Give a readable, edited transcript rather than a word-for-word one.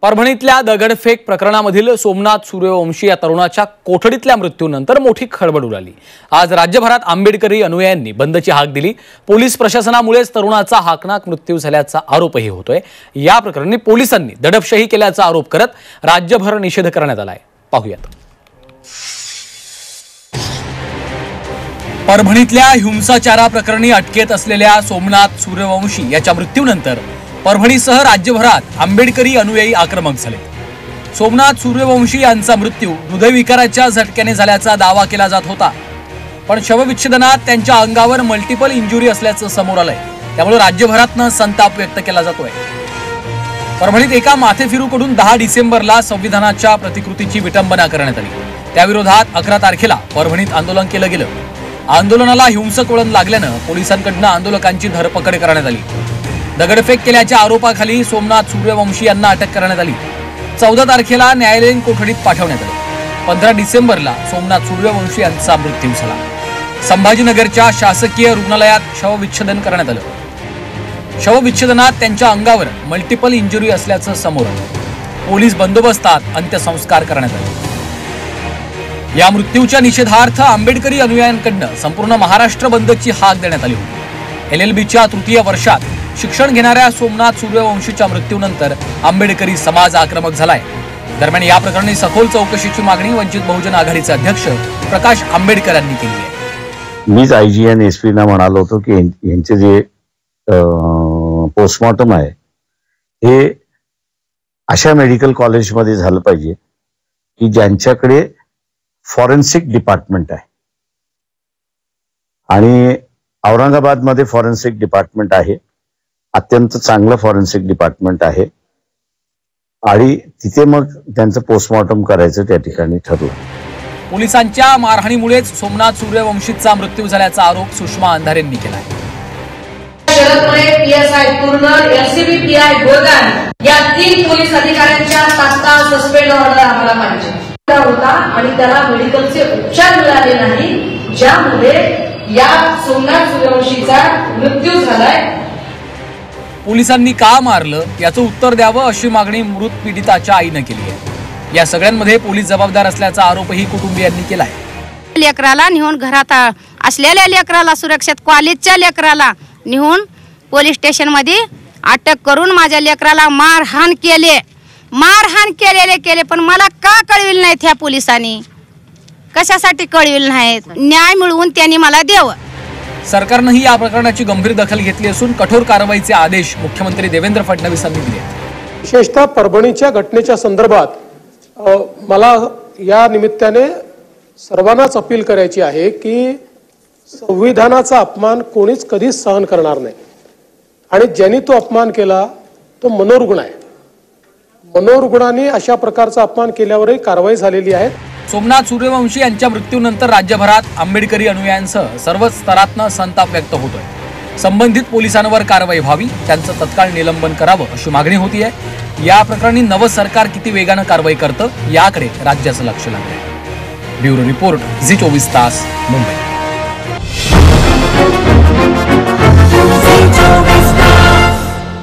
परभणीतल्या दगडफेक प्रकरणामधील सोमनाथ सूर्यवंशी या तरुणाच्या कोठडीतल्या मृत्यूनंतर मोठी खळबळ उडाली। आज राज्यभरात आंबेडकरी अनुयायांनी बंदची हाक दिली। पोलीस प्रशासनामुळेच तरुणाचा हाकनाक मृत्यू झाल्याचा आरोपही होतोय। या प्रकरणी पोलिसांनी दडपशाही केल्याचा आरोप करत राज्यभर निषेध करण्यात आलाय। पाहूयात। परभणीतल्या हिंसाचारा प्रकरणी अटकेत असलेल्या सोमनाथ सूर्यवंशी याच्या मृत्यूनंतर परभणीसह राज्यभरात आंबेडकरी अनुयायी आक्रमक झाले। सोमनाथ सूर्यवंशी यांचा मृत्यू हृदयविकाराच्या झटक्याने झाल्याचा दावा केला जात होता, पण शवविच्छेदनात त्यांच्या अंगावर मल्टिपल इंजुरी असल्याचं समोर आलंय। त्यामुळे राज्यभरातनं संताप व्यक्त केला जातोय। परभणीत एका माथेफिरूकडून 10 डिसेंबरला संविधानाच्या प्रतिकृतीची विटंबना करण्यात आली। त्याविरोधात 11 तारखेला परभणीत आंदोलन केलं गेलं। आंदोलनाला हिंसक वळण लागल्यानं पोलिसांकडून आंदोलकांची धरपकड करण्यात आली। दगडफेक केल्याच्या आरोपाखाली सोमनाथ सूर्यवंशी यांना अटक करण्यात आली। 14 तारखेला न्यायालयीन कोठडीत पाठवण्यात आले। 15 डिसेंबरला सोमनाथ सूर्यवंशी यांचा मृत्यू झाला। संभाजीनगरच्या शासकीय रुग्णालयात शवविच्छेदन करण्यात आलं। शवविच्छेदनात त्यांच्या अंगावर मल्टिपल इंजुरी असल्याचं समोर आलं। पोलीस बंदोबस्तात अंत्यसंस्कार करण्यात आले। या मृत्यूच्या निषेधार्थ आंबेडकरी अनुयायांकडून संपूर्ण महाराष्ट्र बंदची हाक देण्यात आली होती। LLBच्या तृतीय वर्षात शिक्षण घेणाऱ्या सोमनाथ सूर्यवंशीच्या मृत्यूनंतर आंबेडकरी समाज आक्रमक झालाय। दरम्यान या प्रकरणी सखोल चौकशीची मागणी वंचित बहुजन आघाडीचे अध्यक्ष प्रकाश आंबेडकर यांनी केली आहे। मीच IG आणि SP ना म्हणालो होतो की यांचे जे पोस्टमॉर्टम आहे हे अशा मेडिकल कॉलेजमध्ये झालं पाहिजे की ज्यांच्याकडे फॉरेन्सिक डिपार्टमेंट आहे, आणि औरंगाबादमध्ये फॉरेन्सिक डिपार्टमेंट आहे, अत्यंत चांगलं फॉरेन्सिक डिपार्टमेंट आहे, आणि तिथे मग त्यांचं पोस्टमॉर्टम करायचं त्या ठिकाणी ठरलं। पोलिसांच्या मारहाणीमुळेच सोमनाथ सूर्यवंशीचा मृत्यू झाल्याचा आरोप सुषमा अंधारेंनी केला। PSI तुरनर, LCB PI गोगान या 3 पोलीस अधिकाऱ्यांच्या तात्काळ सस्पेंड ऑर्डर आम्हाला पाहिजे होता, आणि त्याला मेडिकलचे उपचार मिळाले नाही, ज्यामुळे या सोमनाथ सूर्यवंशीचा मृत्यू झालाय। पोलिसांनी का मारलं याचं उत्तर द्यावं अशी मागणी मृत पीडिताच्या आईने केली आहे। या सगळ्यांमध्ये पोलीस जबाबदार असल्याचा आरोपही कुटुंबियांनी केलाय। लेकराला नेऊन घरात असलेल्या लेकराला, सुरक्षित कॉलेजच्या लेकराला नेऊन पोलीस स्टेशन मध्ये अटक करून माझ्या लेकराला मारहाण केले, पण मला का कळविल नाही त्या पोलिसांनी? कशासाठी कळविल नाही? न्याय मिळवून त्यांनी मला द्यावं। सरकारनेही या प्रकरणाची गंभीर दखल घेतली असून कठोर कारवाईचे आदेश मुख्यमंत्री देवेंद्र फडणवीसांनी दिले। विशेषतः परभणीच्या घटनेच्या संदर्भात मला या निमित्ताने सर्वांनाच अपील करायची आहे की संविधानाचा अपमान कोणीच कधीच सहन करणार नाही, आणि ज्यांनी तो अपमान केला तो मनोरुग्ण आहे। मनोरुग्णांनी अशा प्रकारचा अपमान केल्यावरही कारवाई झालेली आहे। सोमनाथ सूर्यवंशी यांच्या मृत्यूनंतर राज्यभरात आंबेडकरी अनुयायांसह सर्वच स्तरातनं संताप व्यक्त होतोय। संबंधित पोलिसांवर कारवाई व्हावी, त्यांचं तत्काळ निलंबन करावं अशी मागणी होतीये। या प्रकरणी नवं सरकार किती वेगानं कारवाई करतं याकडे राज्याचं लक्ष लागलंय। ब्युरो रिपोर्ट, झी 24 तास, मुंबई।